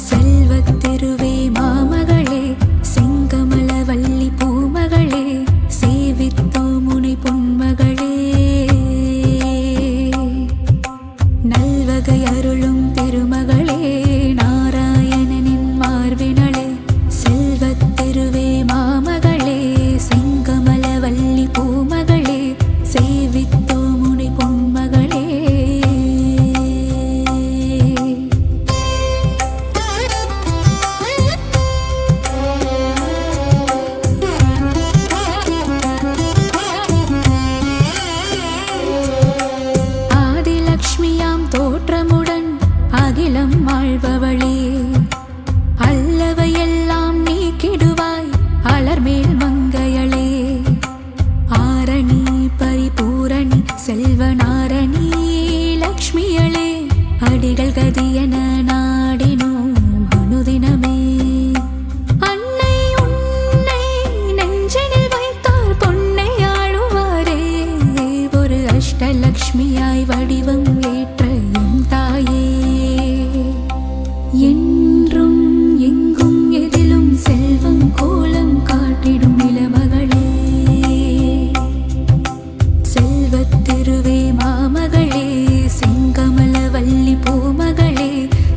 செல்வத்திருவே மாமகளே செங்கமல வள்ளி பூமகளே சேவித்தோ முனை பொன்மகளே நல்வகை அருளும் திருமகளே நாராயணனின் மார்பினளே செல்வத்திருவே மாமகளே செங்கமல வள்ளி பூமகளே சேவித்தோ முனை பொன்மகளே ஆதிலக்ஷ்மியாம் தோற்றமுடன் அகிலம் ஆள்பவளே அல்லவையெல்லாம் நீக்கிடுவாய் அலர்மேல் மங்கையளே ஆரணி பரிபூரணி செல்வநாரணி லக்ஷ்மியளே அடிகள் கதியன நாடினோம் அனுதினமே அன்னை உன்னை நெஞ்சினில் வைத்தால் பொன்னை ஆளுவாரே ஒரு அஷ்டலக்ஷ்மியாய் வடிவம் ஏற்ற என் தாயே என்றும் எங்கும் எதிலும் செல்வம் கோலம் காட்டிடும் நிலமகளே செல்வத்திருவே மாமகளே செங்கமல வள்ளி பூமகளே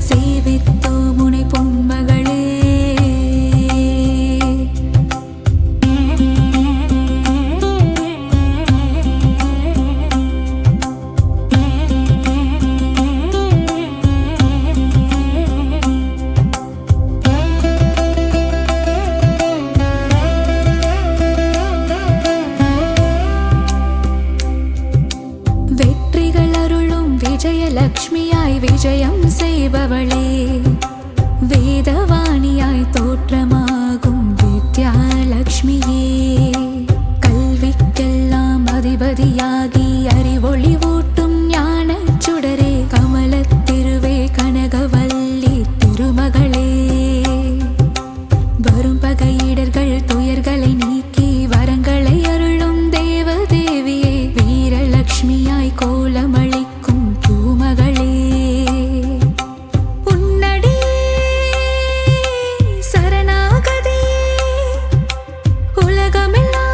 சேவித்தோ முனை பொன்மகளே வெற்றிகள் அருளும் விஜயலக்ஷ்மியாய் விஜயம் செய்பவளே வேதவாணியாய் தோற்றமாகும் வித்யாலக்ஷ்மியே கல்விக்கெல்லாம் அதிபதியாகி அறிவொளி ஊட்டும் ஞானச் சுடரே கமலத்திருவே கனகவல்லி திருமகளே வரும் பகையிடர்கள் துயர்களை நீக்கி வரங்களை அருளும் தேவதேவியே வீரலக்ஷ்மியாய் கோலமளிக்கும் பூமகளே உன்னடி சரணாகதி உலகமெல்லாம்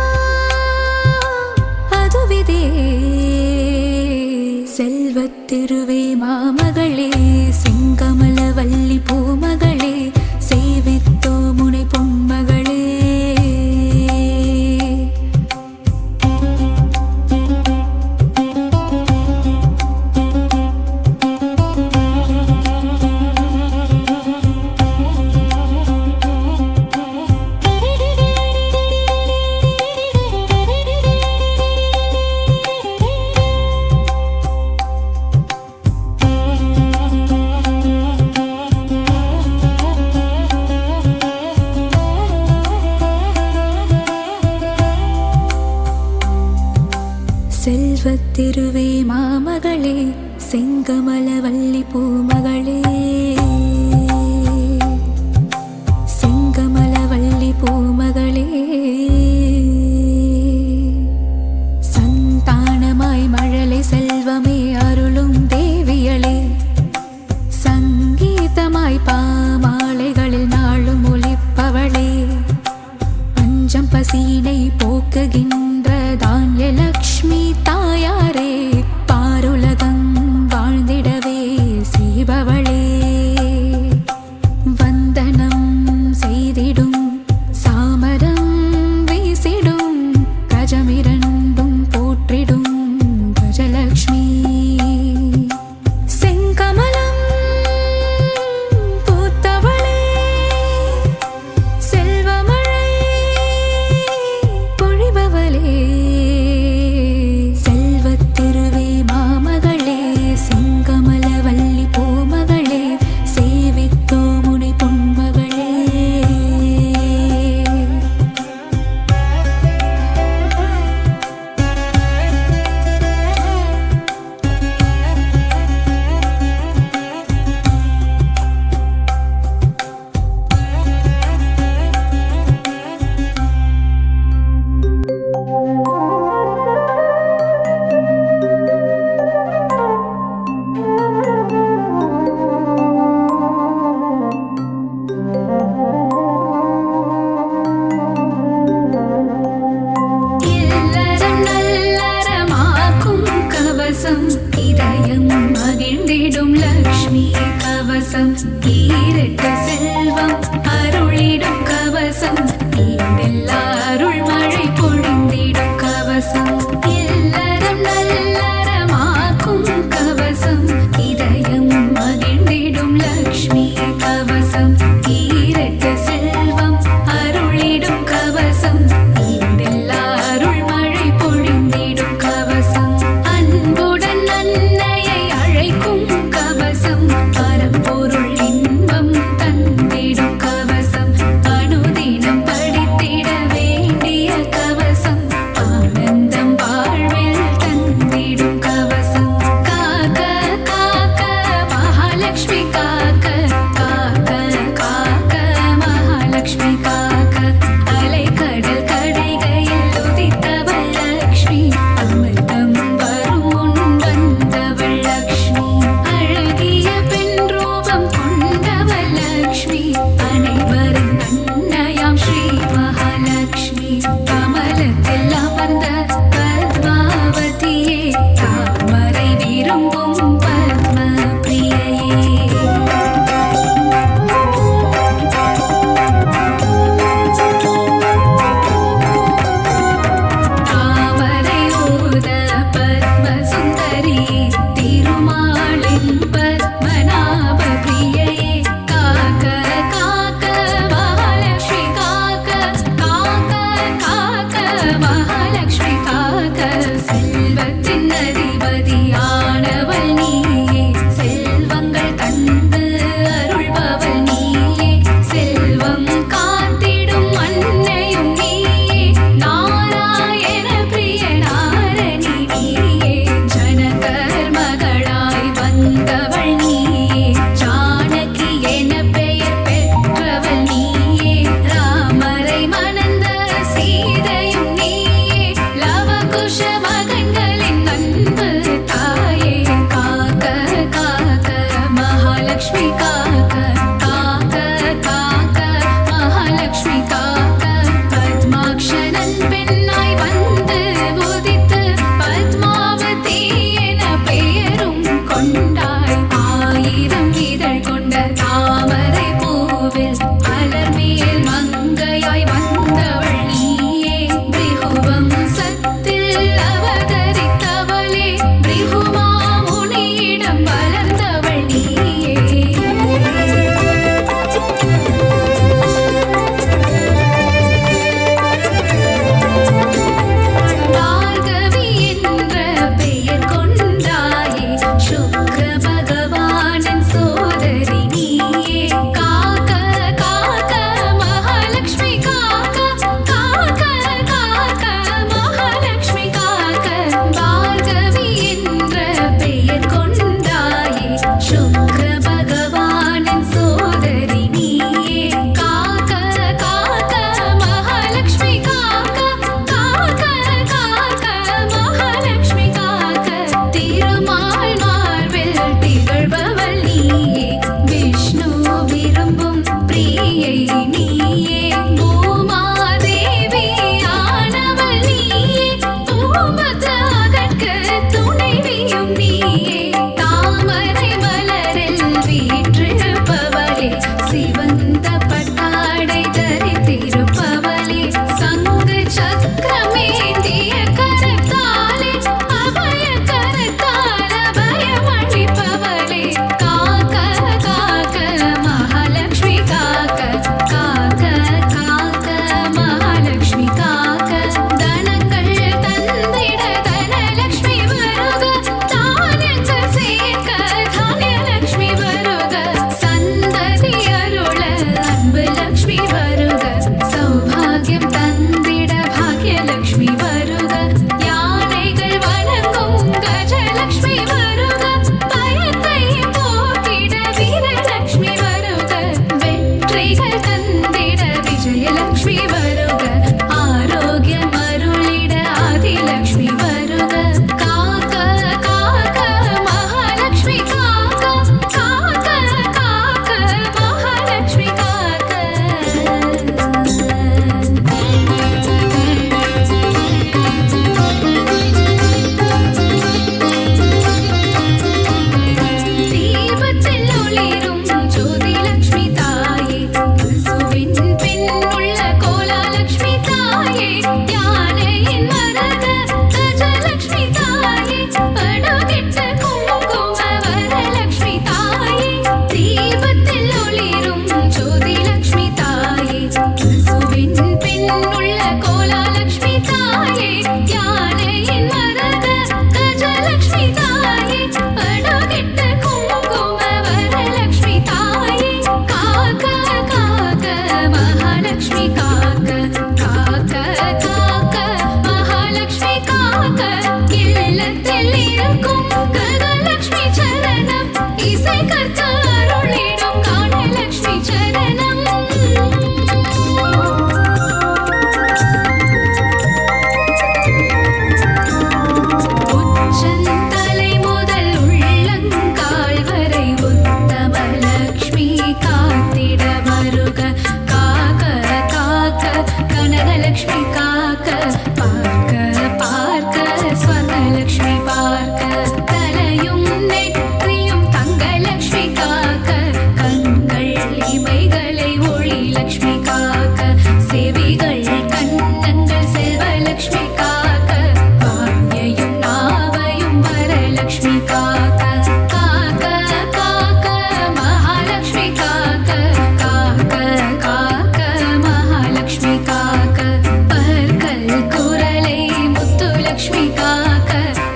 அதுவிதே செல்வத்திருவே மாமகளே செங்கமல வள்ளி பூமகளே சேவித்தோ முனை பொன்மகளே செல்வத்திருவே மாமகளே செங்கமல வள்ளி பூமகளே செங்கமல வள்ளி பூமகளே சந்தானமாய் மழலை செல்வமே அருளும் தேவியளே சங்கீதமாய் பாமாலைகளில் நாளும் ஒலிப்பவளே பஞ்சம் பசீனை போக்குகின்ற தான்யலக்ஷ்மி தாயாரே பாருலகம் வாழ்ந்திடவே செய்பவளே வந்தனம் செய்திடும் சாமரம் விரும்பும் பத்ம பிரியையே. தாமரையோத பத்ம சுந்தரி திருமாலின் பத்மநாப பிரியையே. காக்க காக்க மகாலட்சுமி காக்க, காக்க காக்க மகாலட்சுமி காக்க, செல்வத்தின் அதிபதியானவள் லக்ஷ்மி காக்க காக்க காக்க மகாலட்சுமி காக்க காக்க காக்க மகாலட்சுமி காக்க பற்கள் குரலை முத்து லக்ஷ்மி காக்க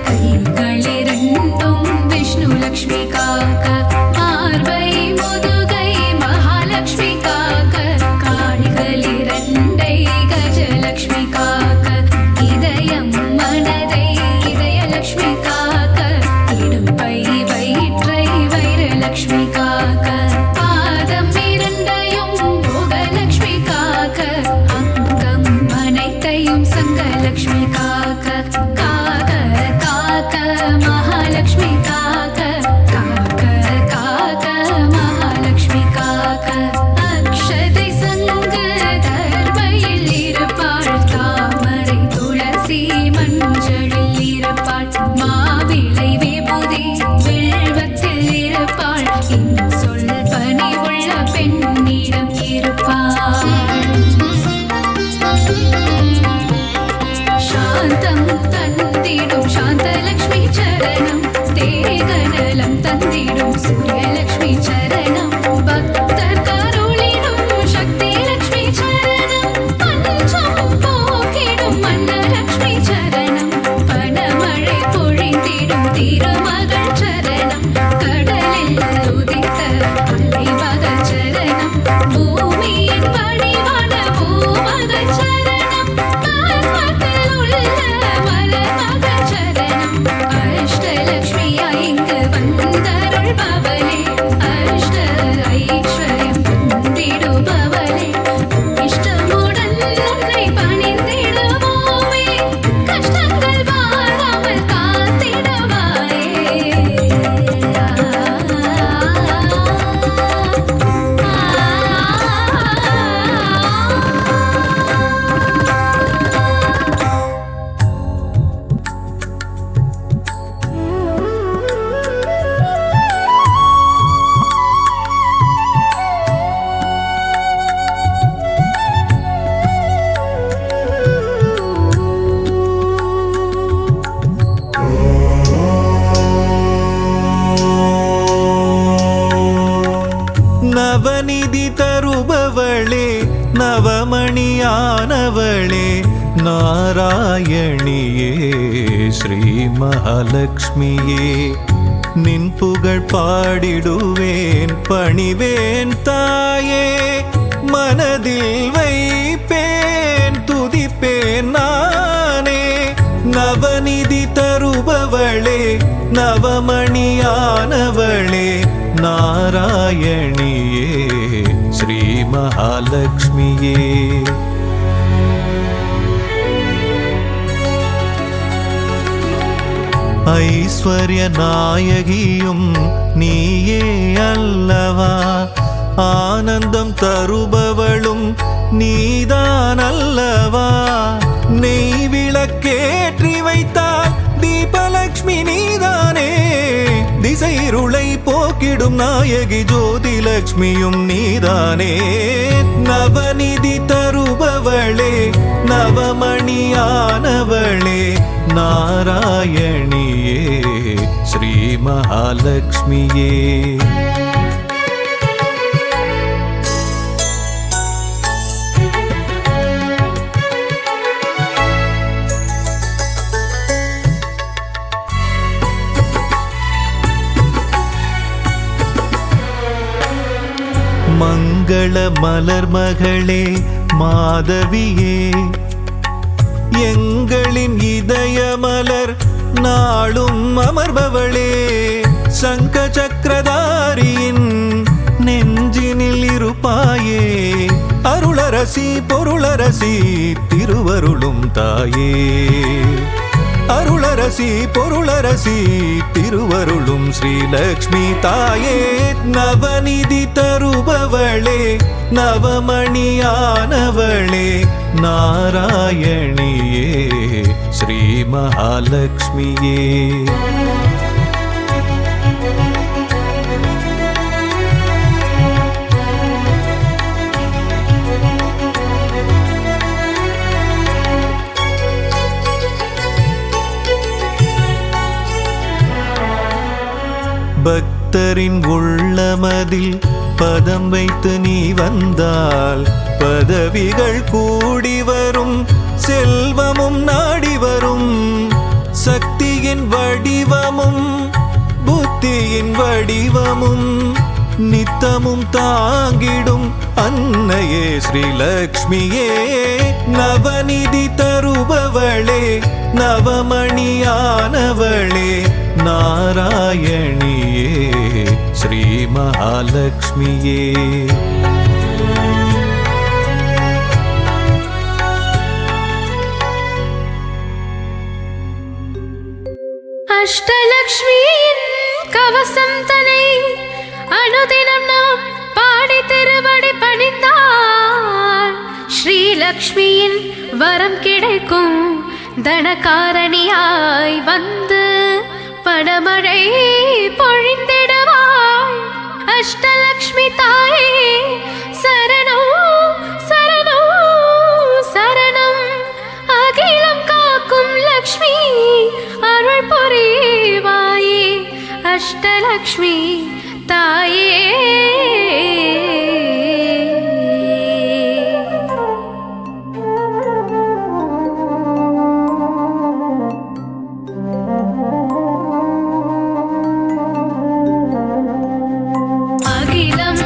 கைகள் இரண்டும் விஷ்ணு லக்ஷ்மி காக்க பார்வை முதுகை மகாலட்சுமி காக்க கால்கள் இரண்டை கஜலக்ஷ்மி காக்க இதயம் மனதை இதயலக்ஷ்மி காக்க இடுப்பை வயிற்றை வைரலக்ஷ்மி காக்க பாதம் இரண்டையும் போகலக்ஷ்மி காக்க அங்கம் அனைத்தையும் சங்கலக்ஷ்மி காக்க காக்க காக்க மகாலட்சுமி காக்க காக்க காக்க மகாலட்சுமி காக்க அக்ஷதை சங்கு தர்பையில் இருப்பாள் தாமரை துளசி மஞ்சளில் இருப்பாள் மாவிளை விபூதி வில்வத்தில் இருப்பாள் சொல் பணி உள்ள பெண்ணிடம் இருப்பாள் சாந்தம் தந்திடும் சாந்தலக்ஷ்மி சரணம் தேகநலம் தந்திடும் சூரியலக்ஷ்மி சரணம் பக்தர் கருளிடும் சக்தி லக்ஷ்மி சரணம் பஞ்சம் போக்கிடும் மன்னலக்ஷ்மி சரணம் பணமழை பொழிந்திடும் திருமகள் சரணம் கடலில் உதித்த அலைமகள் சரணம் பூமியின் வடிவான பூமகள் சரணம் பத்மத்தில் உள்ள மலர்மகள் சரணம் அஷ்டலக்ஷ்மியா இங்கு வந்தருள்பவளே அஷ்ட ஐஸ்வர்யம் தந்திடுபவளே இஷ்டமுடன் உன்னை பணிந்திடுவோமே கஷ்டங்கள் வாராமல் காத்திடுவாயே நவநிதி தருபவளே நவமணியானவளே நாராயணியே ஸ்ரீ மகாலட்சுமியே நின் புகழ் பாடிடுவேன் பணிவேன் தாயே மனதில் வைப்பேன் துதிப்பேன் நானே நவநிதி தருபவளே நவமணியானவளே நாராயணியே ஸ்ரீ மகாலட்சுமியே ஐஸ்வர்ய நாயகியும் நீயே அல்லவா ஆனந்தம் தருபவளும் நீதான் அல்லவா நெய் விளக்கேற்றி வைத்தால் தீபலக்ஷ்மி நீதானே திசைருளை போக்கிடும் நாயகி ஜோதி லக்ஷ்மியும் நீதானே நவநிதி தருபவளே நவமணியானவளே நாராயணியே ஸ்ரீ மகாலட்சுமியே மங்கள மலர் மகளே மாதவியே எங்களின் இதய மலர் நாளும் அமர்பவளே சங்க சக்கரதாரியின் நெஞ்சினில் இருப்பாயே அருளரசி பொருளரசி திருவருளும் தாயே அருளரசி பொருளரசி திருவருளும் ஸ்ரீலக்ஷ்மி தாயே நவநிதி தருபவளே நவமணியானவளே நாராயணியே ஸ்ரீ மகாலட்சுமியே பக்தரின் உள்ளமதில் பதம் வைத்து நீ வந்தால் பதவிகள் கூடி வரும், செல்வமும் நாடி வரும். சக்தியின் வடிவமும் புத்தியின் வடிவமும் நித்தமும் தாங்கிடும் அன்னையே ஸ்ரீலக்ஷ்மியே. நவநிதி தருபவளே, நவமணியானவளே, நாராயணியே ஸ்ரீ மகாலட்சுமியே. அஷ்டலக்ஷ்மியின் கவசம் தனை அனுதினம் நாம் பாடி திருவடி பணிந்தால் ஸ்ரீலக்ஷ்மியின் வரம் கிடைக்கும். தனகாரணியாய் வந்து பணமழை பொழிந்திடுவாள். அஷ்டலக்ஷ்மி தாயே சரணம் சரணம் சரணம். அகிலம் காக்கும் லக்ஷ்மி அருள் புரிவாயே. அஷ்டலக்ஷ்மி தாயே. அகிலம்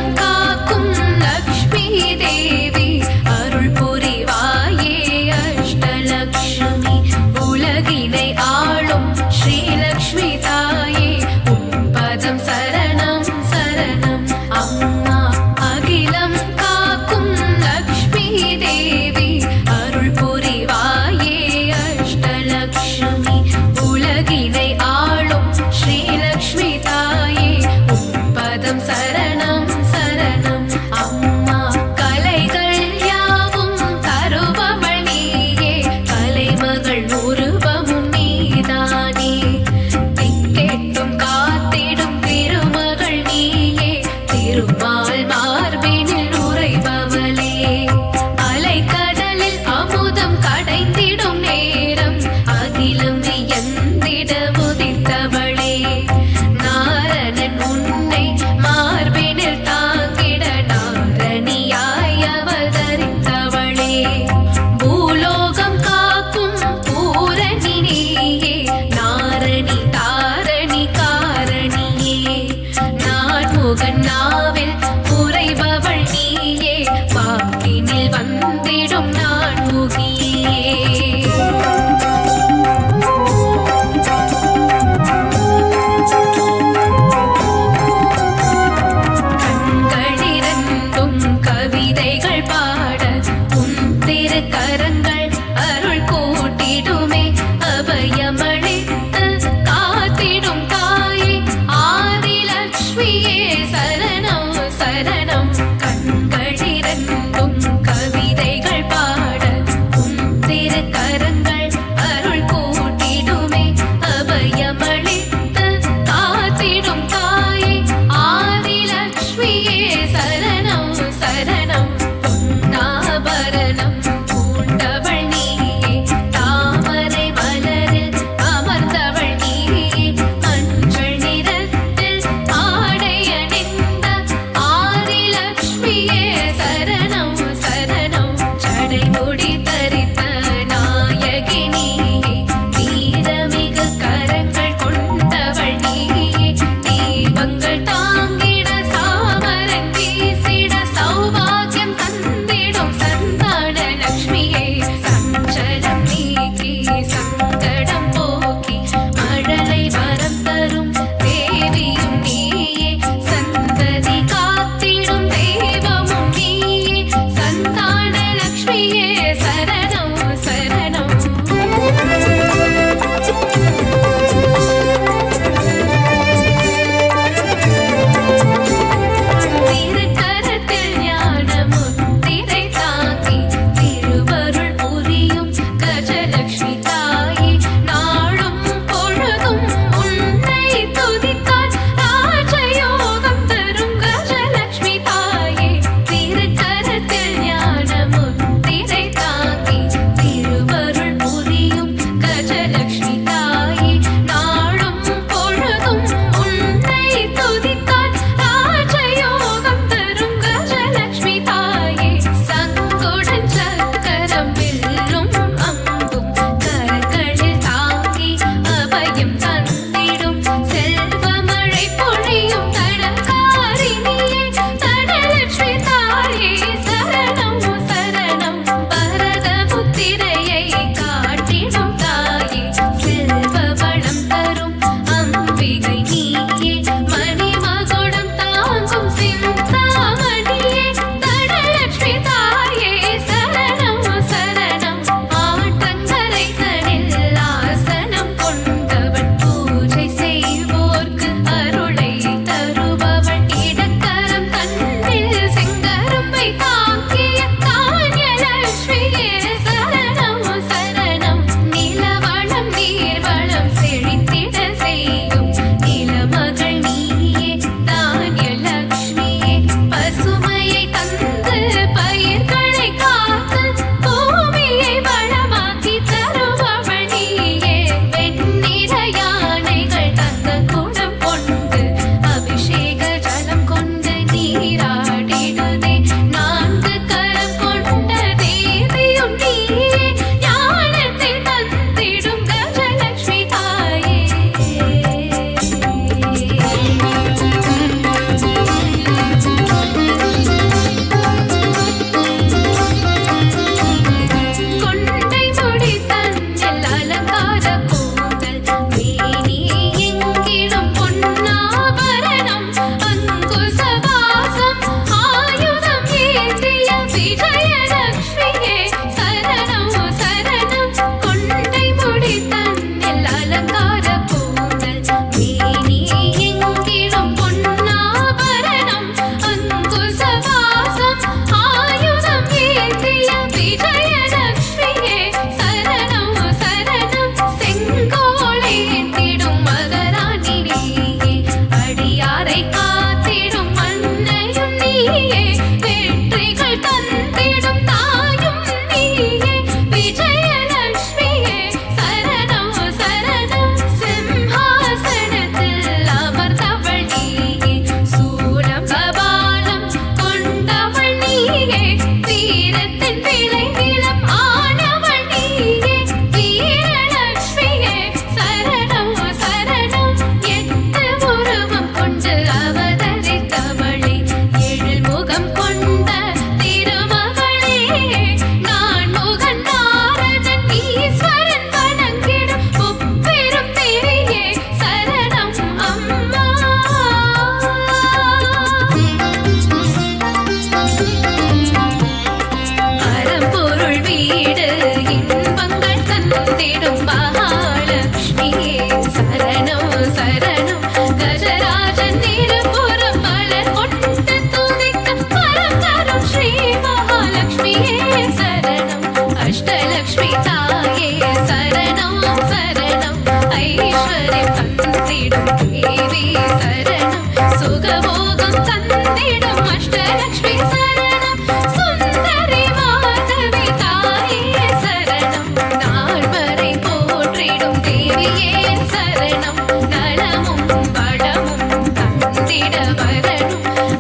சரணம் கஜராஜன் திருப்புறம் மலர் கொண்டு துதிக்க வரம் தரும் ஸ்ரீ மகாலட்சுமியே சரணம் அஷ்டலக்ஷ்மி தாயே சரணம் சரணம் ஐஸ்வர்யம் தந்திடும் தேவி சரணம் சுகபோகம் தந்திடும் அஷ்டலக்ஷ்மி சரணம் சுந்தரி மாதவி தாயே சரணம் நால்வரை போற்றிடும் தேவியே சரணம் நலமும் வளமும் தந்திட வரணும்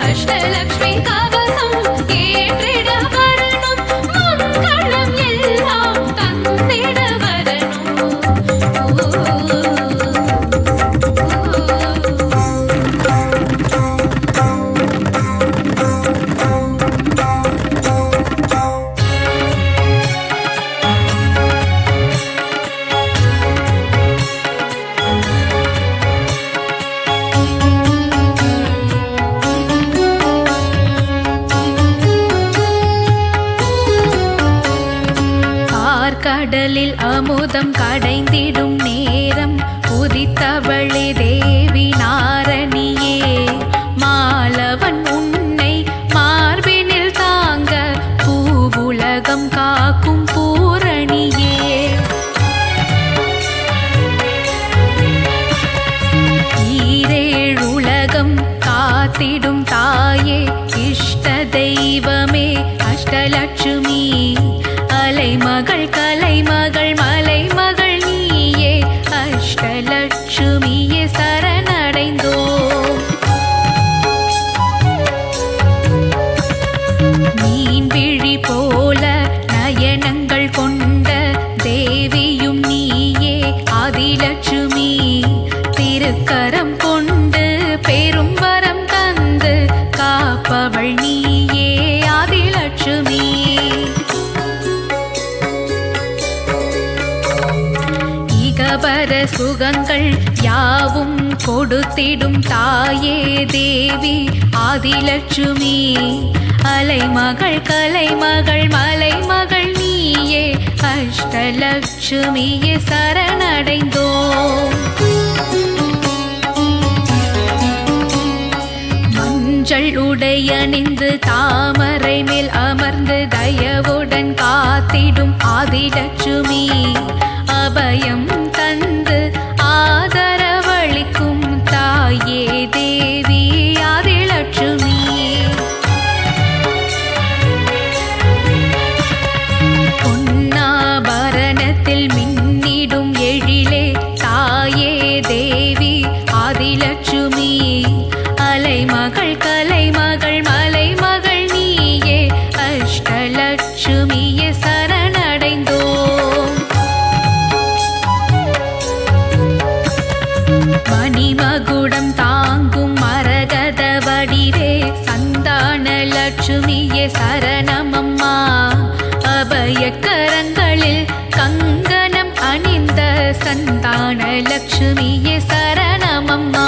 அஷ்டலக்ஷ்மி கவசம் ஏற்றிட வரணும் மங்களம் எல்லாம் தந்திட வரணும் கடலில் அமுதம் கடைந்திடும் நேரம் உதித்தவளே தேவி நாரணியே மாலவன் உன்னை மார்பினில் தாங்க பூவுலகம் காக்கும் பூரணியே ஈரேழுலகம் காத்திடும் தாயே இஷ்ட தெய்வமே அஷ்டலட்சுமி அலைமகள் கலைமகள் மலைமகள் நீயே அஷ்டலட்சுமியே சரணடைந்தோம் மீன் விழி போல நயனங்கள் கொண்ட தேவியும் நீயே ஆதிலட்சுமி திருக்கரம் கொண்டு பெரும் வரம் தந்து காப்பவள் நீயே ஆதிலட்சுமி இகபர சுகங்கள் யாவும் கொடுத்திடும் தாயே தேவி ஆதிலட்சுமி அலைமகள் கலைமகள் மலைமகள் நீயே அஷ்டலட்சுமியே சரணடைந்தோம் மஞ்சள் உடையணிந்து தாமரை மேல் அமர்ந்து தயவுடன் காத்திடும் ஆதிலட்சுமி அபயம் தந்து ஆதரவளிக்கும் தாயே தேவி ஆதிலட்சுமி பொன்னாபரணத்தில் மின்னிடும் எழிலே தாயே தேவி ஆதிலட்சுமி அலைமகள் கலைமகள் மலைமகள் நீயே அஷ்டலட்சுமியே சரணடைந்தோம் மணிமகுடம் தாங்கும் மரகத வடிவே சந்தான லட்சுமியே சரணமம்மா அபயக்கரங்களில் கங்கணம் அணிந்த சந்தான லட்சுமியே சரணமம்மா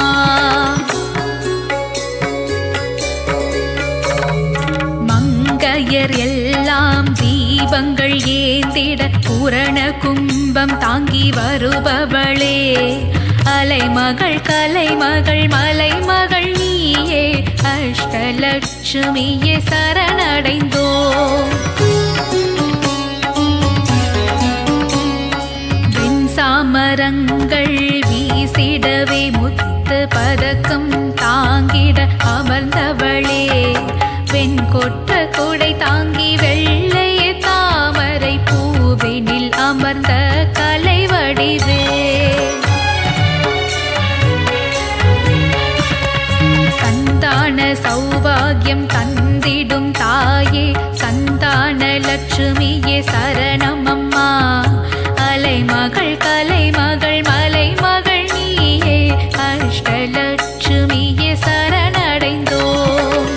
மங்கையர் எல்லாம் தீபங்கள் ஏந்திட பூரண கும்பம் தாங்கி வருபவளே அலைமகள் கலைமகள் மலைமகள் நீயே அஷ்டலட்சுமியே சரணடைந்தோம் வெண்சாமரங்கள் வீசிடவே முத்து பதக்கம் தாங்கிட அமர்ந்தவளே வெண்கொற்ற குடை தாங்கி வெள்ளையே தாமரை பூவினில் அமர்ந்த கலை வடிவே சந்தான சௌபாகியம் தந்திடும் தாயே சந்தான லட்சுமியே சரணமம்மா அலைமகள் கலைமகள் மலைமகள் நீயே அஷ்டலட்சுமியே சரணடைந்தோம்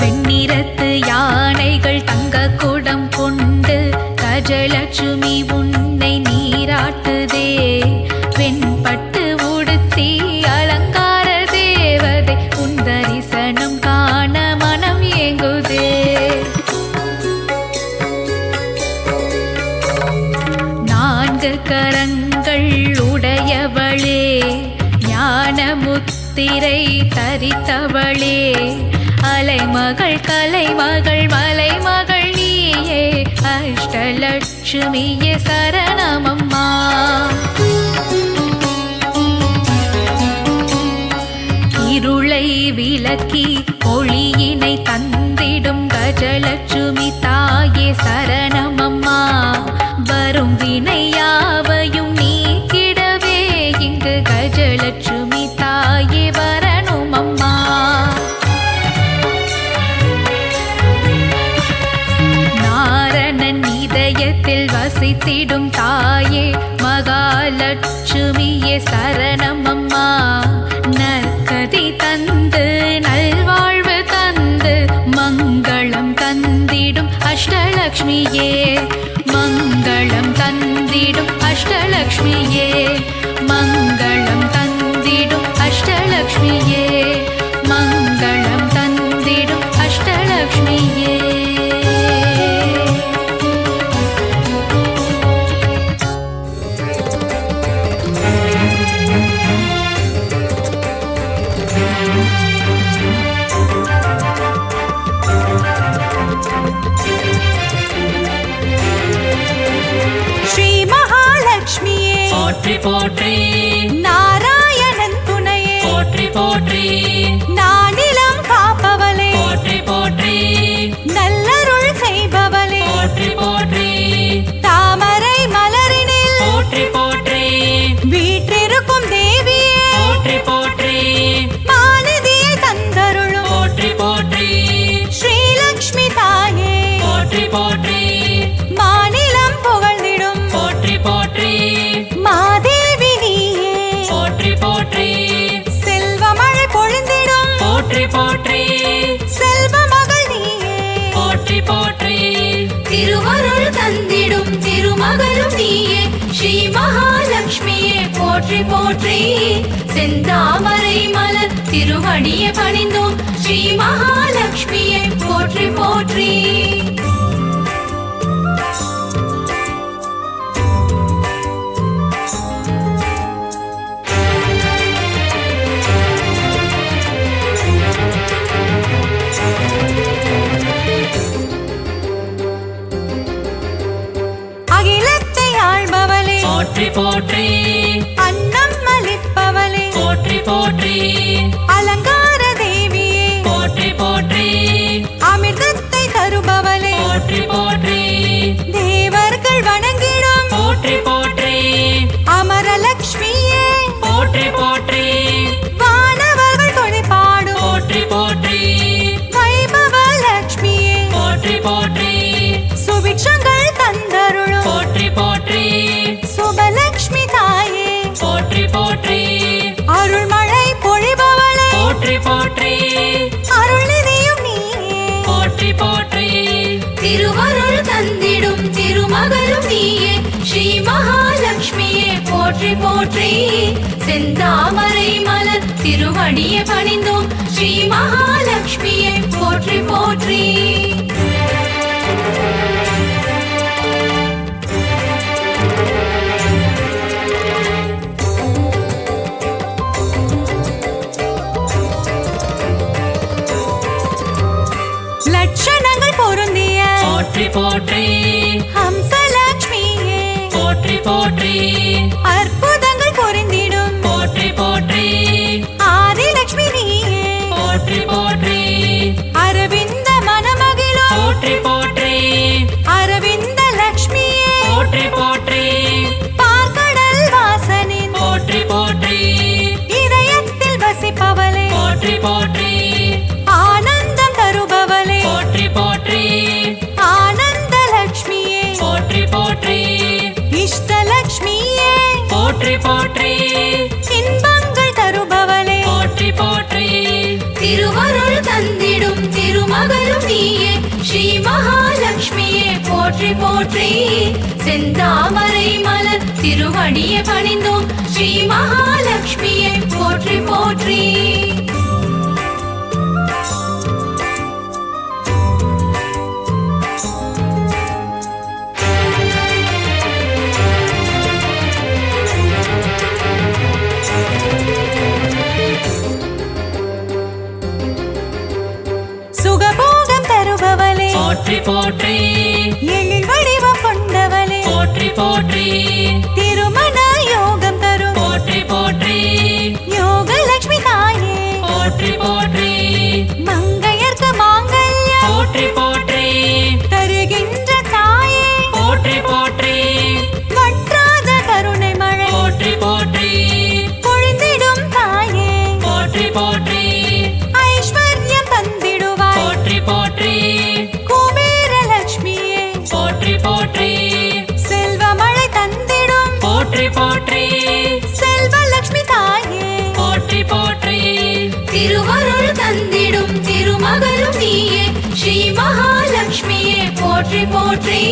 வெண்ணிறத்து யானைகள் தங்க குடம் கொண்டு கஜலட்சுமி உன்னை நீராட்டுதே வெண்பட்டு உடுத்தி அலங்கார தேவதை உன் தரிசனம் காண மனம் ஏங்குதே நான்கு திருக்கரங்கள் உடையவளே, ஞானமுத்திரை தரித்தவளே, அலைமகள் கலைமகள் மலைமகள் நீயே, அஷ்டலட்சுமியே சரணமம்மா. இருளை விலக்கி ஒளியினை தந்திடும் கஜலட்சுமி தாயே சரணமம்மா. வரும் வினையாவையும் நீக்கிடவே இங்கு கஜலட்சுமி தாயே வரணுமம்மா. நாரணன் இதயத்தில் வசித்திடும் தாயே மகாலட்சுமியே சரணமம்மா. நற்கதி தந்து நல்வாழ்வு தந்து மங்களம் தந்திடும் அஷ்டலக்ஷ்மியே, மங்களம் தந்திடும் அஷ்டலக்ஷ்மியே, மங்களம் தந்திடும் அஷ்டலக்ஷ்மியே, மங்களம் தந்திடும் அஷ்டலக்ஷ்மியே. போற்றி போற்றி நாராயணன் துணையே போற்றி போற்றி நானிலம் காப்பவளே போற்றி போற்றி நல்லருள் செய்பவளே போற்றி போற்றி தாமரை மலரினில் போற்றி போற்றி வீற்றிருக்கும் தேவியே போற்றி போற்றி மாநிதியை தந்தருளும் போற்றி போற்றி ஸ்ரீலக்ஷ்மி தாயே போற்றி போற்றி மாநிலம் புகழ்ந்திடும் போற்றி போற்றி மாதேவி நீயே போற்றி போற்றி செல்வமழை பொழிந்திடும் போற்றி போற்றி செல்வ மகள் நீயே போற்றி போற்றி திருவருள் தந்திடும் திருமகளும் நீயே, ஸ்ரீ மகாலட்சுமியே போற்றி போற்றி. செந்தாமரை மலர் திருவடியை பணிந்தோம், ஸ்ரீ மகாலட்சுமியே போற்றி போற்றி. அகிலத்தை ஆள்பவளே போற்றி போற்றி அன்னம் அளிப்பவளே போற்றி போற்றி அலங்கார தேவியே போற்றி போற்றி அமிர்தத்தை தருபவளே போற்றி போற்றி தேவர்கள் வணங்கிடும் போற்றி போற்றி அமரலக்ஷ்மியே போற்றி போற்றி வானவர்கள் தொழிற்பாடும் போற்றி போற்றி வைபவ லக்ஷ்மியே போற்றி போற்றி சுபிட்சங்கள் தந்தருளும் போற்றி போற்றி சுபலக்ஷ்மி தாயே போற்றி போற்றி அருள்மழை பொழிபவளே போற்றி போற்றி அருள்நிதியும் நீயே போற்றி போற்றி திருவருள் தந்திடும் திருமகளும் நீயே, ஸ்ரீ மகாலட்சுமியே போற்றி போற்றி. செந்தாமரை மலர் திருவடியை பணிந்தோம், ஸ்ரீ மகாலட்சுமியே போற்றி போற்றி. லட்சணங்கள் பொருந்திய போற்றி போற்றி ஹம்சலக்ஷ்மியே போற்றி போற்றி அற்புதங்கள் பொருந்திடும் போற்றி போற்றி ஆதிலக்ஷ்மி நீயே போற்றி போற்றி அரவிந்த மனமகிழும் போற்றி போற்றி அரவிந்த லக்ஷ்மியே போற்றி போற்றி பார்க்கடல் வாசனின் போற்றி போற்றி இதயத்தில் வசிப்பவளே போற்றி போற்றி ஆனந்தம் தருபவளே போற்றி போற்றி ஆனந்த லக்ஷ்மியே போற்றி போற்றி இஷ்டலக்ஷ்மியே போற்றி போற்றி இன்பங்கள் தருபவளே போற்றி போற்றி திருவருள் தந்திடும் திருமகளும் நீயே, ஸ்ரீ மகாலட்சுமியே போற்றி போற்றி. செந்தாமரை மலர் திருவடியை பணிந்தோம், ஸ்ரீ மகாலட்சுமியே போற்றி போற்றி. போற்றி போற்றி எழில் வடிவம் கொண்டவளே போற்றி போற்றி திருமண யோகம் தரும் போற்றி போற்றி யோகலட்சுமி தாயே போற்றி போற்றி மங்கையர்க்கு மாங்கல்யம் போற்றி போற்றி தருகின்ற தாயே போற்றி போற்றி வற்றாத கருணை மழை போற்றி போற்றி பொழிந்திடும் தாயே போற்றி போற்றி ஐஸ்வர்யம் தந்திடுவாய் போற்றி போற்றி குபேர லட்சுமியே போற்றி போற்றி செல்வமழை தந்திடும் போற்றி போற்றி செல்வலட்சுமி தாயே போற்றி போற்றி திருவருள் தந்திடும் திருமகளும் நீயே ஸ்ரீ மகாலட்சுமியே போற்றி போற்றி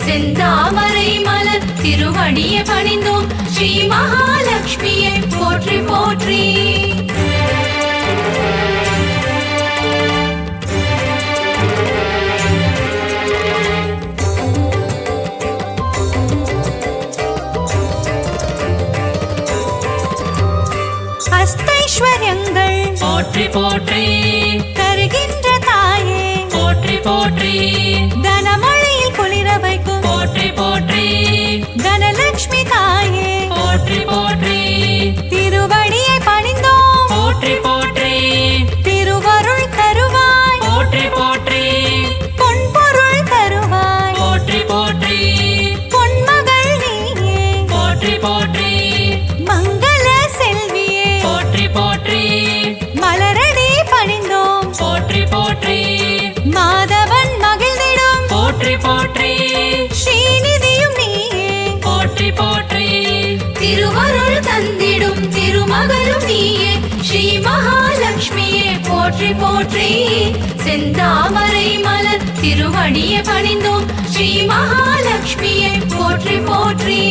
செந்தாமரை மலர் திருவடியை பணிந்தோம் ஸ்ரீ மகாலட்சுமியே போற்றி போற்றி அஷ்டைஸ்வர்யங்கள் போற்றி போற்றி தருகின்ற தாயே போற்றி போற்றி தனமழையில் குளிர வைக்கும் போற்றி போற்றி தனலட்சுமி தாயே போற்றி போற்றி திருவடியை பணிந்தோம் போற்றி போற்றி திருவருள் தருவாய் போற்றி போற்றி பொன்பொருள் தருவாய் போற்றி போற்றி பொன்மகள் நீயே போற்றி போற்றி மங்கள செல்வியே போற்றி போற்றி மலரடி பணிந்தோம் போற்றி போற்றி மாதவன் மகிழ்ந்திடும் போற்றி போற்றி ஸ்ரீநிதியும் நீயே போற்றி போற்றி திருவருள் தந்திடும் திருமகளும் நீயே ஸ்ரீ மகாலட்சுமியே போற்றி போற்றி செந்தாமரை மலர் திருவடியை பணிந்தோம் ஸ்ரீ மகாலட்சுமியே போற்றி போற்றி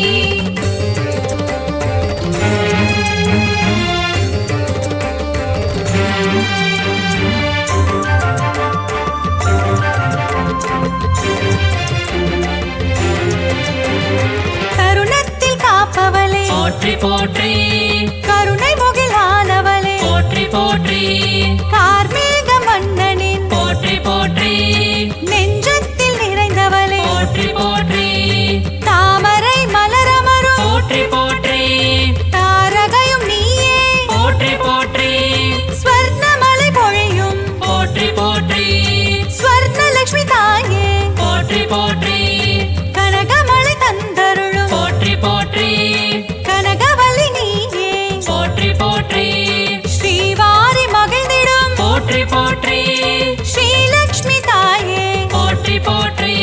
தருணத்தில் காப்பவளே போற்றி போற்றி கருணை முகிலானவளே போற்றி போற்றி கார்மேக மன்னனின் போற்றி போற்றி நெஞ்சத்தில் நிறைந்தவளே போற்றி போற்றி தாமரை மலரமரும் போற்றி போற்றி தாரகையும் நீயே போற்றி போற்றி ஸ்வர்ணமலை பொழியும் போற்றி போற்றி ஸ்வர்ணலட்சுமி தாயே போற்றி போற்றி கனகமலை தந்தருளும் போற்றி போற்றி கனகவல்லி நீயே போற்றி போற்றி ஸ்ரீவாரி மகிழ்ந்திடும் போற்றி போற்றி ஸ்ரீலக்ஷ்மி தாயே போற்றி போற்றி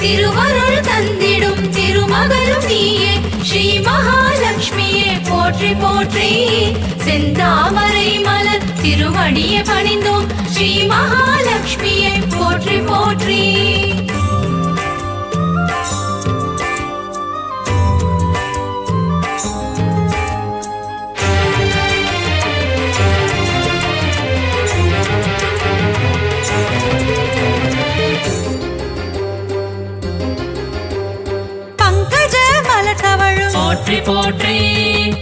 திருவருள் தந்திடும் திருமகளும் நீயே ஸ்ரீ மகாலட்சுமியே போற்றி போற்றி செந்தாமரை மலர் திருவடியை பணிந்தோம் ஸ்ரீ மகாலட்சுமியே போற்றி போற்றி பங்கஜ மலர் தவழும் போற்றி போற்றி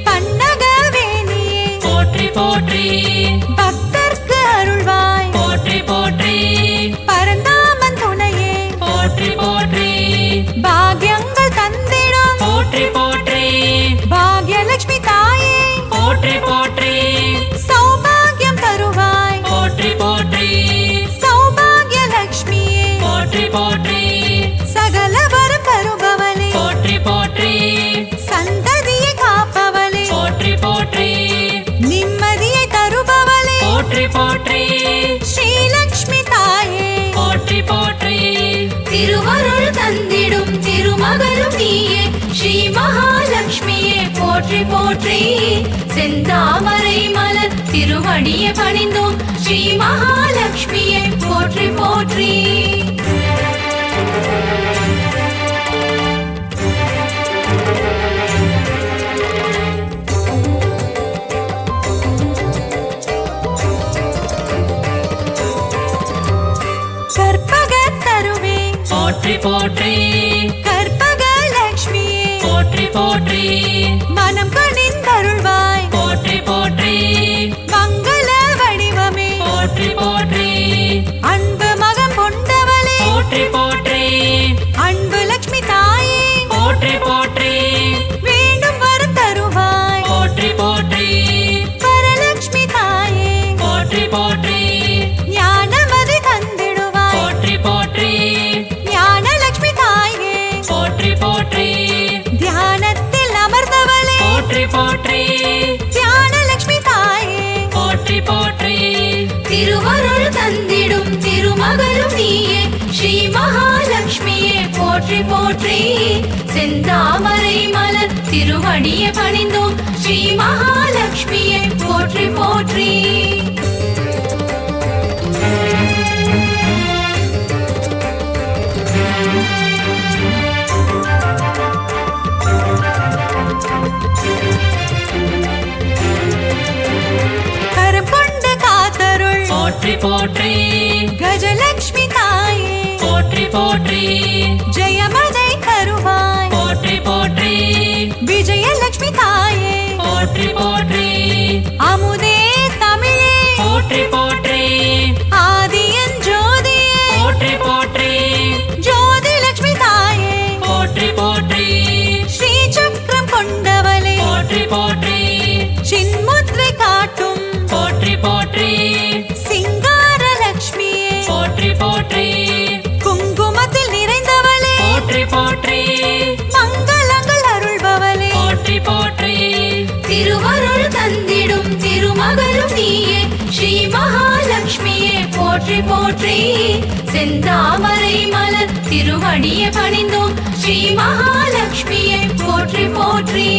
பன்னகவேணியே போற்றி போற்றி பக்தர்க்கு அருள்வாய் போற்றி போற்றி பரந்தாமன் துணையே போற்றி போற்றி பாக்யங்கள் தந்திடும் போற்றி போற்றி பாக்யலட்சுமி தாயே போற்றி போற்றி சௌபாகியம் தருவாய் போற்றி போற்றி சௌபாகியலட்சுமியே போற்றி போற்றி சகல வரம் தருபவளே போற்றி போற்றி சந்ததியை காப்பவளே போற்றி போற்றி நிம்மதியை தருபவளே போற்றி போற்றி ஸ்ரீலக்ஷ்மி தாயே போற்றி போற்றி திருவருள் தந்திடும் திருமகளும் நீயே ஸ்ரீ மகாலட்சுமியே போற்றி போற்றி செந்தாமரை மலர் திருவடியை பணிந்தோம் ஸ்ரீ மகாலட்சுமியே போற்றி போற்றி கற்பகத் தருவே போற்றி போற்றி கற்பகலட்சுமியே போற்றி போற்றி மனம் கனிந்தருள்வாய் போற்றி போற்றி மங்கள வடிவமே போற்றி போற்றி அன்பு மகம் கொண்டவளே போற்றி போற்றி தியானலட்சுமி தாயே போற்றி போற்றி திருவருள் தந்திடும் திருமகளும் நீயே ஸ்ரீ மகாலட்சுமியே போற்றி போற்றி செந்தாமரை மலர் திருவடியை பணிந்தோம் ஸ்ரீ மகாலட்சுமியே போற்றி போற்றி கரம் கொண்டு காத்தருள் போற்றி போற்றி கஜலட்சுமி தாயே போற்றி போற்றி ஜெயமதை தருவாய் போற்றி போற்றி விஜயலட்சுமி தாயே போற்றி போற்றி அமுதே தமிழே போற்றி போற்றி ஆதியன் ஜோதியே போற்றி போற்றி ஜோதி லட்சுமி தாயே போற்றி போற்றி ஸ்ரீ சக்கரம் கொண்டவளே போற்றி போற்றி சின்முத்ரை காட்டும் போற்றி போற்றி சிங்கார லட்சுமியே போற்றி போற்றி குங்குமத்தில் நிறைந்தவளே போற்றி போற்றி மங்களங்கள் அருள்பவளே போற்றி போற்றி திருவருள் தந்திடும் திருமகளும் நீயே ஸ்ரீ மகாலட்சுமியே போற்றி போற்றி செந்தாமரை மலர் திருவடியை பணிந்தோம் ஸ்ரீ மகாலட்சுமியே போற்றி போற்றி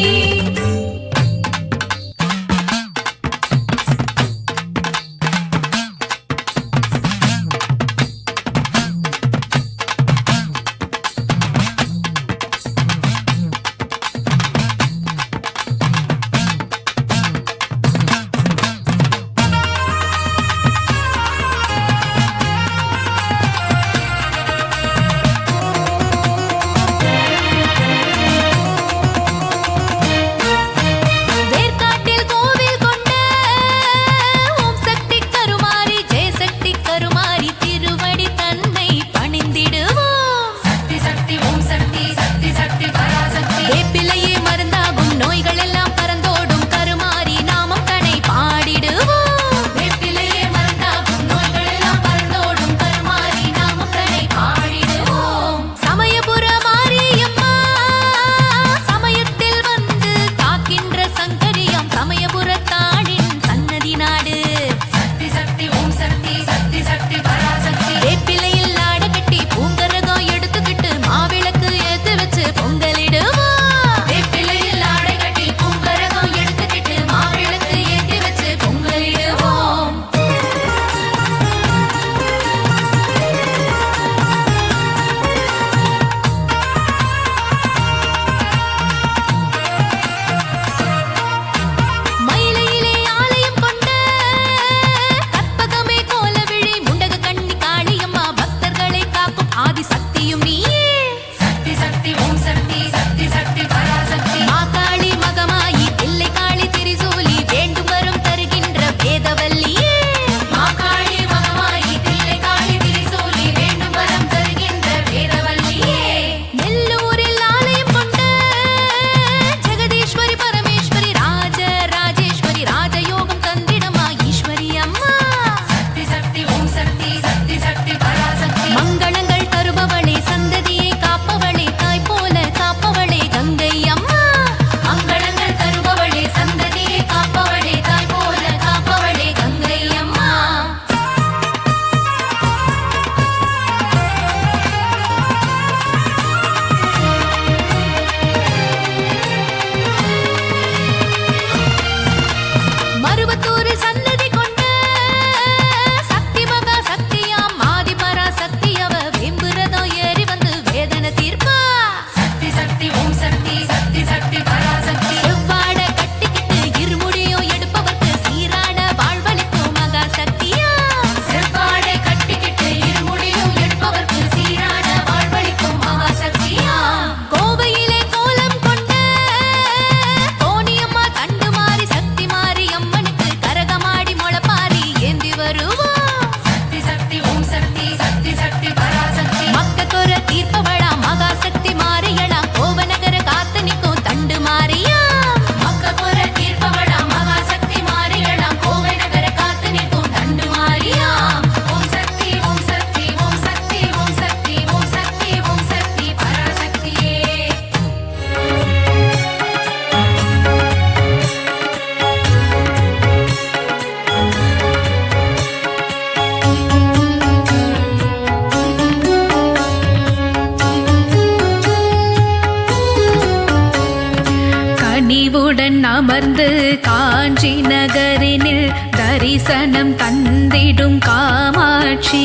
அமர்ந்து காஞ்சி நகரினில் தரிசனம் தந்திடும் காமாட்சி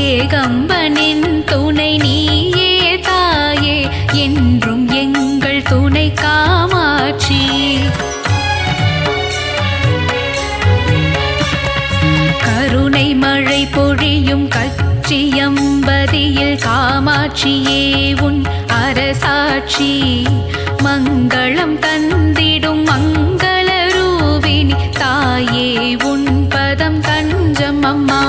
ஏகம்பனின் துணை நீயே தாயே என்றும் எங்கள் துணை காமாட்சி கருணை மழை பொழியும் கச்சியம்பதியில் காமாட்சியே உன் அரசாட்சி மங்களம் தந்திடும் மங்கள ரூபினி தாயே உன் பதம் தஞ்சம் அம்மா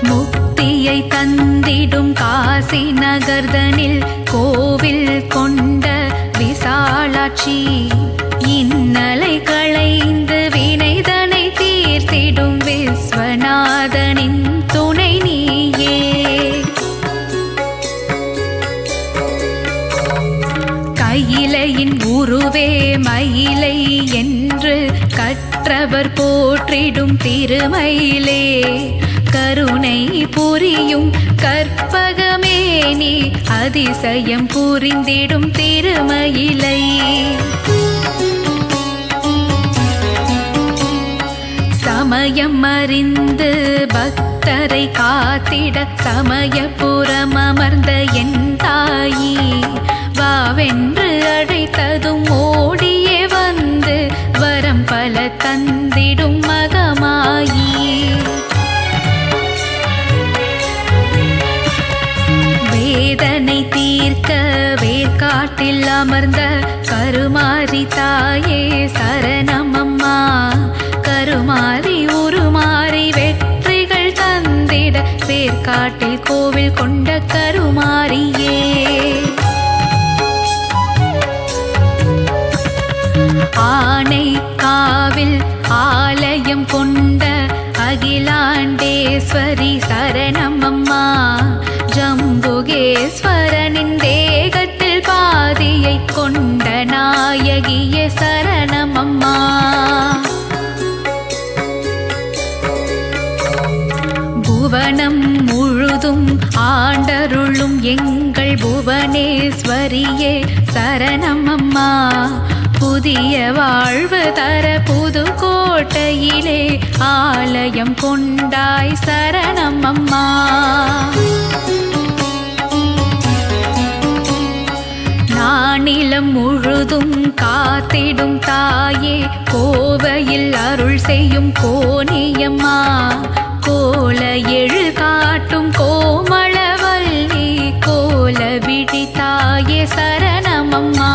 முக்தியை தந்திடும் காசி நகர்தனில் கோவில் கொண்ட விசாலாட்சி இன்னலை களைந்து வினைதனை தீர்த்திடும் விஸ்வநாதனின் துணை நீயே கையிலையின் உருவே மயிலை என்று கற்றவர் போற்றிடும் திருமயிலே கருணை புரியும் கற்பகமே நீ அதிசயம் புரிந்திடும் திருமயிலை சமயம் அறிந்து பக்தரை காத்திட சமயபுரம் அமர்ந்த என் தாயி வாவென்று அழைத்ததும் ஓடியே வந்து வரம் பல தந்திடும் மகமாயி வேதனை தீர்க்க வேர்காட்டில் அமர்ந்த கருமாரி தாயே சரணம் அம்மா கருமாரி உருமாறி வெற்றிகள் தந்திட வேர்காட்டில் கோவில் கொண்ட கருமாரியே ஆனை காவில் ஆலயம் கொண்ட அகிலாண்டேஸ்வரி சரணம் அம்மா ஜம்புகேஸ்வரனின் தேகத்தில் பாதியை கொண்ட நாயகியே சரணம் அம்மா புவனம் முழுதும் ஆண்டருளும் எங்கள் புவனேஸ்வரியே சரணம் அம்மா புதிய வாழ்வு தர புதுக்கோட்டையிலே ஆலயம் கொண்டாய் சரணம் அம்மா நானிலம் முழுதும் காத்திடும் தாயே கோவையில் அருள் செய்யும் கோணியம்மா கோல எழு காட்டும் கோமளவல்லி கோல விழி தாயே சரணம் அம்மா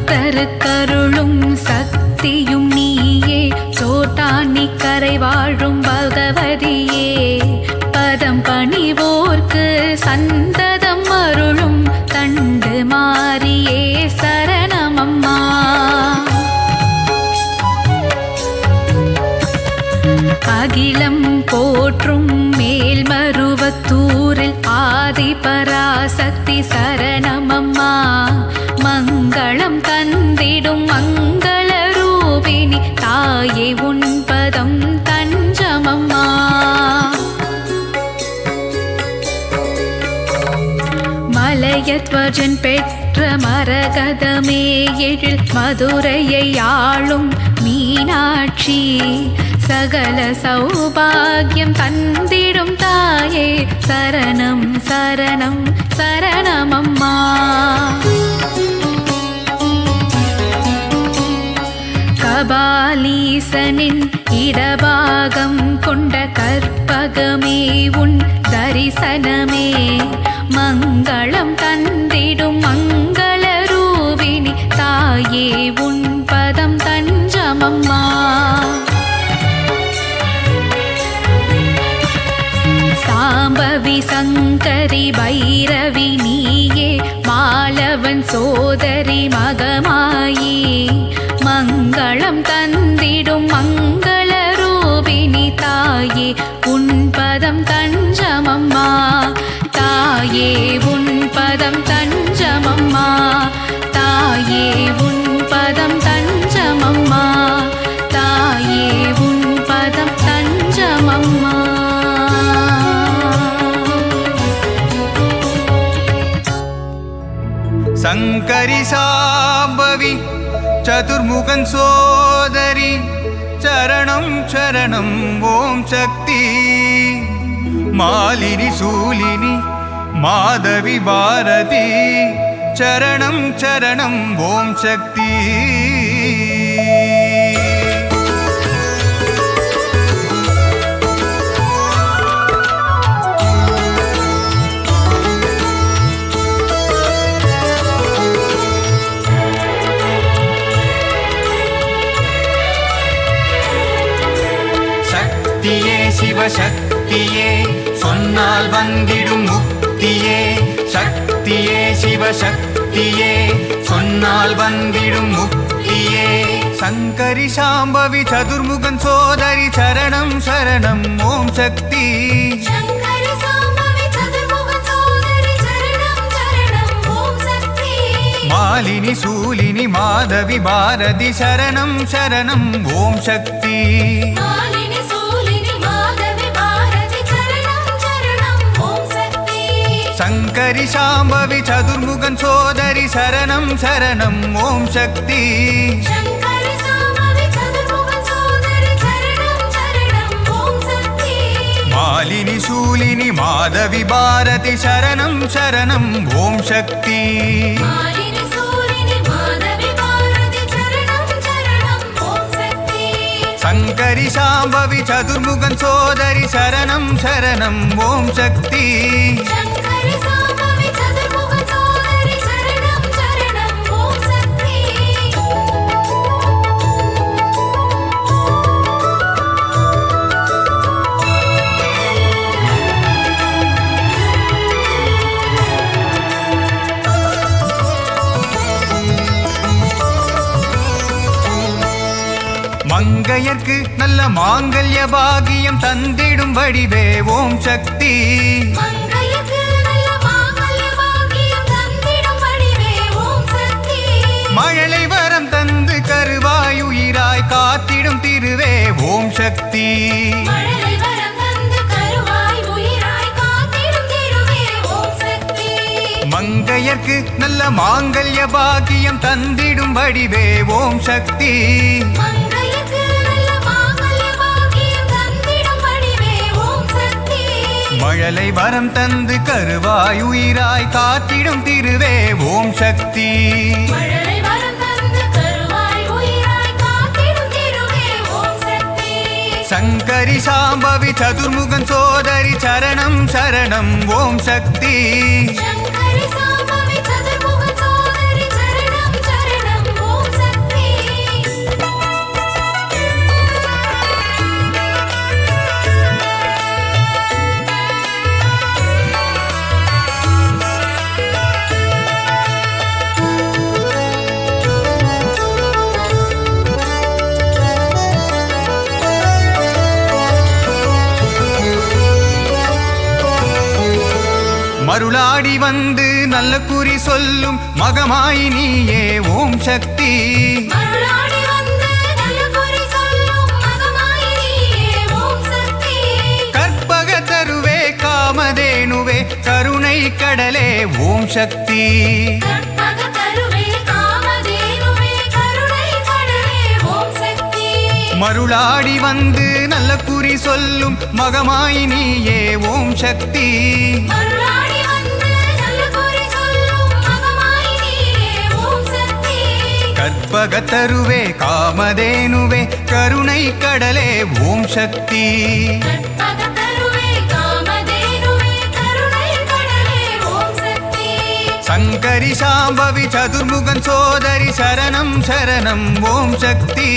பக்தருக்கருளும் சக்தியும் நீயே சோட்டானி கரை வாழும் பகவதியே பதம் பணிவோர்க்கு சந்ததம் அருளும் தண்டு மாறியே சரணம் அம்மா அகிலம் போற்றும் மேல்மருவத்தூரில் ஆதிபராசக்தி சரணம் அம்மா மங்களம் தந்திடும் மங்கள ரூபினி தாயே உன் பதம் தஞ்சமம்மா மலையத்வஜன் பெற்ற மரகதமே எழில் மதுரையை ஆளும் மீனாட்சி சகல சௌபாகியம் தந்திடும் தாயே சரணம் சரணம் சரணமம்மா கபாலீசனின் இடபாகம் கொண்ட கற்பகமே உன் தரிசனமே மங்களம் தந்திடும் மங்கள ரூபினி தாயே உன் பதம் தஞ்சமம்மா சாம்பவி சங்கரி பைரவி நீயே மாலவன் சோதரி மகமாயி மங்களம் தந்திடும் மங்கள ரூபினி தாயே உன் பதம் தஞ்சமம்மா தாயே உன் பதம் தஞ்சமம்மா தாயே உன் பதம் தஞ்சமம்மா தாயே உன் பதம் தஞ்சமம்மா சங்கரி சாம்பவி சதுர்முகன் சோதரி சரணம் சரணம் ஓம் சக்தி மாலினி சூலினி மாதவி பாரதி சரணம் சரணம் ஓம் சக்தி சக்தியே சிவசக்தியே சொன்னால் வந்திடும் முக்தியே சக்தியே சிவசக்தியே சொன்னால் வந்திடும் முக்தியே சங்கரி சாம்பவி சதுர்முகன் சோதரி சரணம் சரணம் ஓம் சக்தி மாலினி சூலினி மாதவி பாரதி சரணம் சரணம் ஓம் சக்தி சங்கரி சாம்பவி சதுர்முகன் சோதரி சரணம் சரணம் ஓம் சக்தி மாலினி சூலினி மாதவி பாரதி சரணம் சரணம் ஓம் சக்தி சங்கரி சாம்பவி சதுர்முகன் சோதரி சரணம் சரணம் ஓம் சக்தி மங்கையர்க்கு நல்ல மாங்கல்ய பாகியம் தந்திடும் வடிவே ஓம் சக்தி மழலை வரம் தந்து கருவாயுயிராய் காத்திடும் திருவே ஓம் சக்தி மங்கையர்க்கு நல்ல மாங்கல்ய பாகியம் தந்திடும் வடிவே ஓம் சக்தி மழலை வரம் தந்து கருவாயுயிராய் காத்திடும் திருவே ஓம் சக்தி சங்கரி சாம்பவி சதுர்முகன் சோதரி சரணம் சரணம் ஓம் சக்தி மருளாடி வந்து நல்ல குறி சொல்லும் மகமாய் நீயே ஓம் சக்தி கற்பக தருவே காமதேனுவே கருணை கடலே ஓம் சக்தி மருளாடி வந்து நல்ல குறி சொல்லும் மகமாய் நீயே ஓம் சக்தி கற்பக தருவே காமதேனுவே கருணை கடலே ஓம் சக்தி சங்கரி சாம்பவி சதுர்முகன் சோதரி சரணம் சரணம் ஓம் சக்தி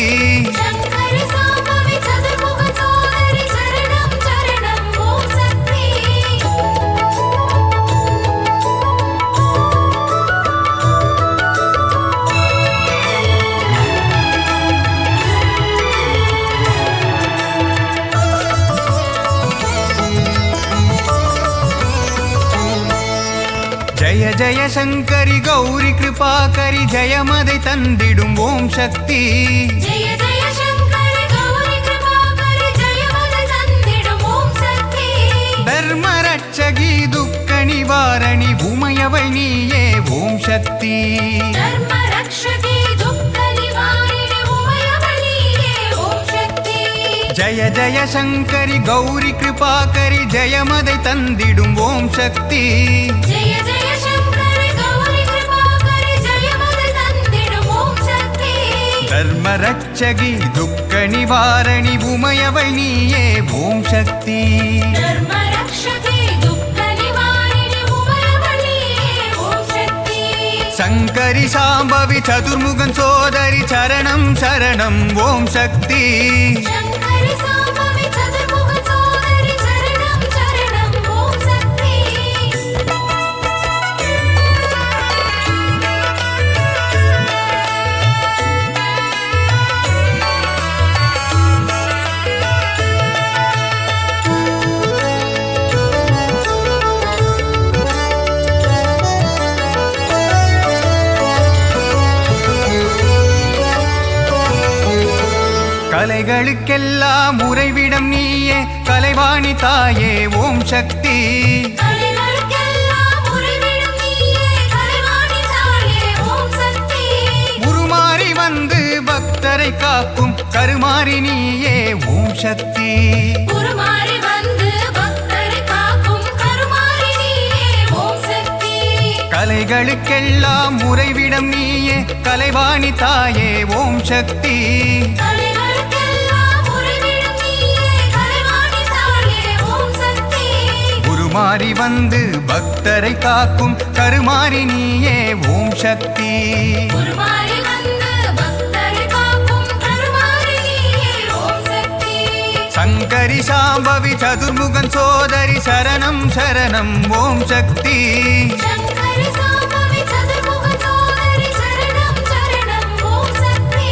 ஜய ஜய சங்கரி கௌரி கிருபாகரி ஜயமதை தந்திடும் ஓம் சக்தி தர்மர ரட்சகி துக்க நிவாரணி உமையவள் நீயே ஓம் சக்தி தர்ம ரக்ஷகி துக்க நிவாரிணி உமையவள் நீயே ஓம் சக்தி ஜய ஜய சங்கரி கௌரி கிருபாகரி ஜெயமதை தந்திடும் ஓம் சக்தி ஜெய ஜெய சங்கரி கௌரி கிருபாகரி ஜெயமதை தந்திடும் ஓம் சக்தி தர்ம ரட்சகி துக்க நிவாரணி உமையவள் நீயே ஓம் சக்தி தர்ம ரக்ஷகி துக்க நிவாரிணி உமையவள் நீயே ஓம் சக்தி சங்கரி சாம்பவி சதுர்முகன் சோதரி சரணம் சரணம் ஓம் சக்தி சங்கரி சாம்பவி சதுர்முக சோதரி சரணம் சரணம் ஓம் சக்தி கலைகளுக்கெல்லாம் உறைவிடம் நீயே கலைவாணி தாயே ஓம் சக்தி கலைகளுக்கெல்லாம் உறைவிடம் நீயே கலைவாணி தாயே ஓம் சக்தி உருமாறி வந்து பக்தரை காக்கும் கருமாறி நீயே ஓம் சக்தி உருமாறி வந்து பக்தரை காக்கும் கருமாறி நீயே ஓம் சக்தி கலைகளுக்கெல்லாம் உறைவிடம் நீயே கலைவாணி தாயே ஓம் சக்தி கலைகளுக்கெல்லாம் உறைவிடம் நீயே கலைவாணி தாயே ஓம் சக்தி உருமாறி வந்து பக்தரை காக்கும் கருமாறி நீயே ஓம் சக்தி உருமாறி வந்து பக்தரை காக்கும் கருமாறி நீயே ஓம் சக்தி சங்கரி சாம்பவி சதுர்முகன் சோதரி சரணம் சரணம் ஓம் சக்தி சங்கரி சாம்பவி சதுர்முக சோதரி சரணம் சரணம் ஓம் சக்தி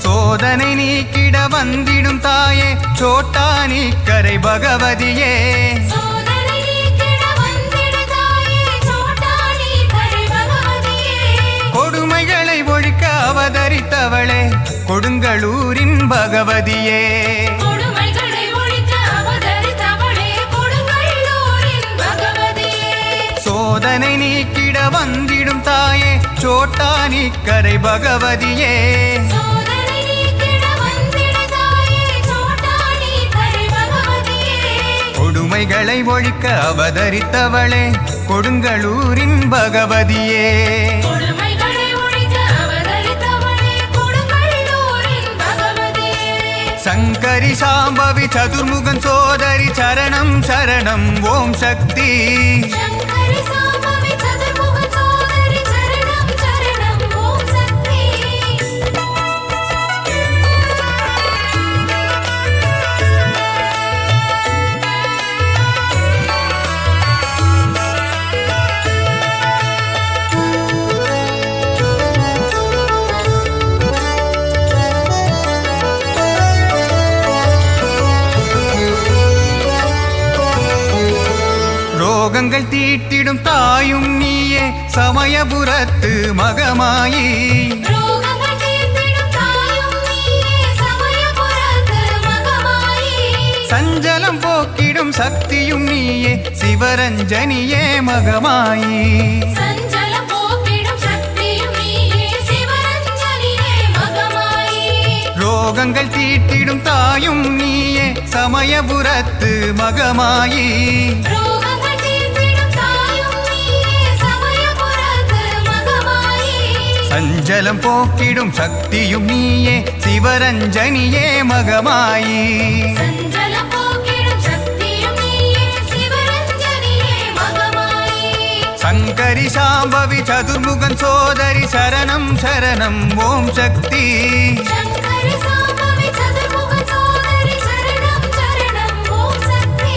சோதனை நீக்கிட வந்திடும் தாயே சோட்டானி கரை பகவதியே சோதனை நீக்கிட வந்திடு தாயே சோட்டானி கரை பகவதியே கொடுமைகளை ஒழிக்க அவதரித்தவளே கொடுங்களூரின் பகவதியே கொடுமைகளை ஒழிக்க அவதரித்தவளே கொடுங்கல்லூரின் பகவதியே சோதனை நீக்கிட வந்திடும் தாயே சோட்டானி கரை பகவதியே சோதனை நீக்கிட வந்திடு தாயே சோட்டானி கரை பகவதியே கொடுமைகளை ஒழிக்க அவதரித்தவளே கொடுங்களூரின் பகவதியே கொடுமைகளை ஒழிக்க அவதரித்தவளே கொடுங்கல்லூரின் பகவதியே சங்கரி சாம்பவி சதுர்முகன் சோதரி சரணம் சரணம் ஓம் சக்தி சங்கரி சாம்பவி சதுர்முக சோதரி சரணம் சரணம் ஓம் சக்தி ரோகங்கள் தீட்டிடும் தாயும் நீயே சமயபுரத்து மகமாயி ரோகங்கள் தீர்த்திடும் தாயும் நீயே சமயபுரத்து மகமாயி சஞ்சலம் போக்கிடும் சக்தியும் நீயே சிவரஞ்சனியே மகமாயி சஞ்சல போக்கிடும் சக்தியும் நீயே சிவரஞ்சனியே மகமாயி ரோகங்கள் தீட்டிடும் தாயும் நீயே சமயபுரத்து மகமாயி ரோகங்கள் தீர்த்திடும் தாயும் நீயே சமயபுரத்து மகமாயி சஞ்சலம் போக்கிடும் சக்தியும் நீயே சிவரஞ்சனியே மகமாயி சஞ்சல போக்கிடும் சக்தியும் நீயே சிவரஞ்சனியே மகமாயி சங்கரி சாம்பவி சதுர்முகன் சோதரி சரணம் சரணம் ஓம் சக்தி சங்கரி சாம்பவி சதுர்முக சோதரி சரணம் சரணம் ஓம் சக்தி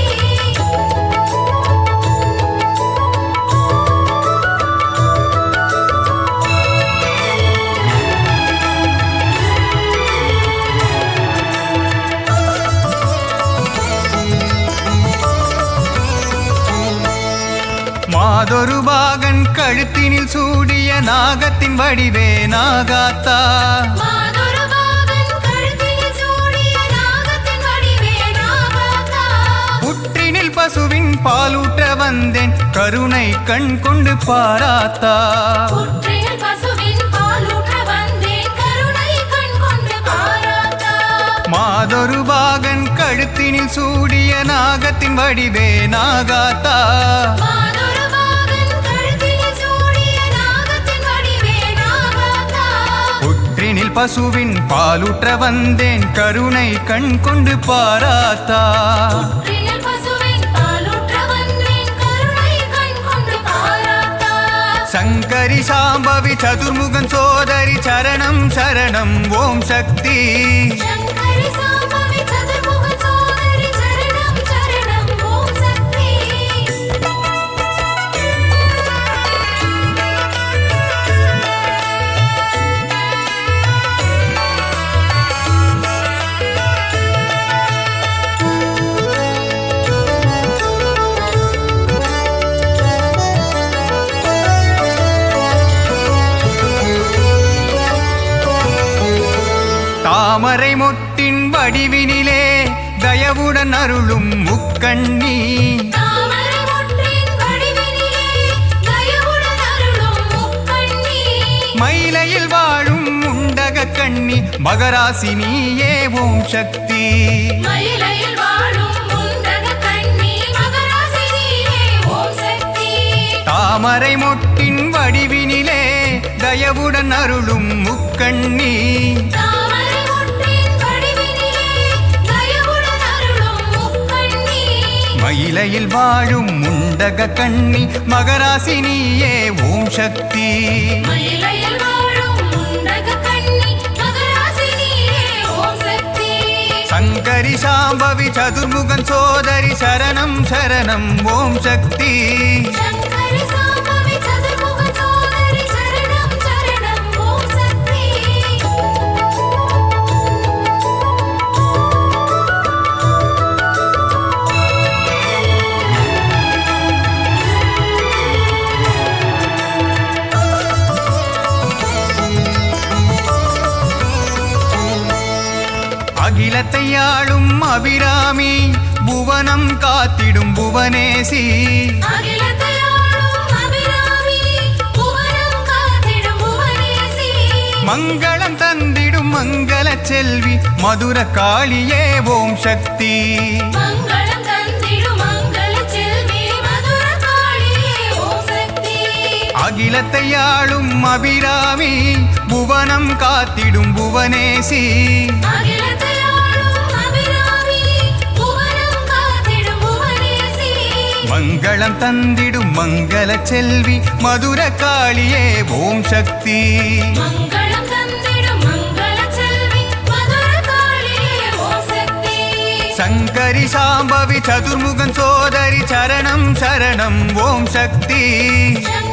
மாதொரு பாகன் கழுத்தினில் சூடிய நாகத்தின் வடிவே நாகாத்தா மாதொரு பாகன் கழுத்தில் சூடிய நாகத்தின் வடிவே நாகாத்தா புற்றினில் பசுவின் பாலூற்ற வந்தேன் கருணை கண் கொண்டு பாராத்தா புற்றில் பசுவின் பாலூற்ற வந்தேன் கருணை கண் கொண்டு பாராத்தா மாதொரு பாகன் கழுத்தினில் சூடிய நாகத்தின் வடிவே நாகாத்தா மாதொரு பாகன் கழுத்தில் சூடிய நாகத்தின் வடிவே நாகாத்தா புற்றினில் பசுவின் பாலூற்ற வந்தேன் கருணை கண் கொண்டு பாராத்தா புற்றில் பசுவின் பாலூற்ற வந்தேன் கருணை கண் கொண்டு பாராத்தா சங்கரி சாம்பவி சதுர்முகன் சோதரி சரணம் சரணம் ஓம் சக்தி சங்கரி சாம்பவி சதுர்முகன் சோதரி சரணம் சரணம் ஓம் சக்தி தாமரை மொட்டின் வடிவினிலே தயவுடன் அருளும் முக்கண்ணி தாமரை மொட்டின் வடிவினிலே தயவுடன் அருளும் முக்கண்ணி மயிலையில் வாழும் முண்டக கண்ணி மகராசினியே ஓம் சக்தி மயிலையில் வாழும் முண்டக கண்ணி மகராசினியே ஓம் சக்தி தாமரை மொட்டின் வடிவினிலே தயவுடன் அருளும் முக்கண்ணி தாமரை மொட்டின் வடிவினிலே தயவுடன் அருளும் முக்கண்ணி மயிலையில் வாழும் முண்டக கண்ணி மகராசினியே ஓம் சக்தி மயிலையில் வாழும் முண்டக கண்ணி மகராசினியே ஓம் சக்தி சங்கரி சாம்பவி சதுர்முகன் சோதரி சரணம் சரணம் ஓம் சக்தி சங்கரி சாம்பவி சதுர்முகன் சோதரி சரணம் சரணம் ஓம் சக்தி அகிலத்தை ஆளும் அபிராமி புவனம் காத்திடும் புவனேசி அகிலத்தை ஆளும் அபிராமி புவனம் காத்திடும் புவனேசி மங்களம் தந்திடும் மங்கள செல்வி மதுர காளியே ஓம் சக்தி மங்களம் தந்திடும் மங்கள செல்வி மதுர காளியே ஓம் சக்தி அகிலத்தை ஆளும் அபிராமி புவனம் காத்திடும் புவனேசி அகிலத்தை ஆளும் அபிராமி புவனம் காத்திடும் புவனேசி மங்களம் தந்திடும் மங்கள செல்வி மதுர காளியே ஓம் சக்தி மங்களம் தந்திடும் மங்கள செல்வி மதுர காளியே ஓம் சக்தி சங்கரி சாம்பவி சதுர்முகன் சோதரி சரணம் சரணம் ஓம் சக்தி சங்கரி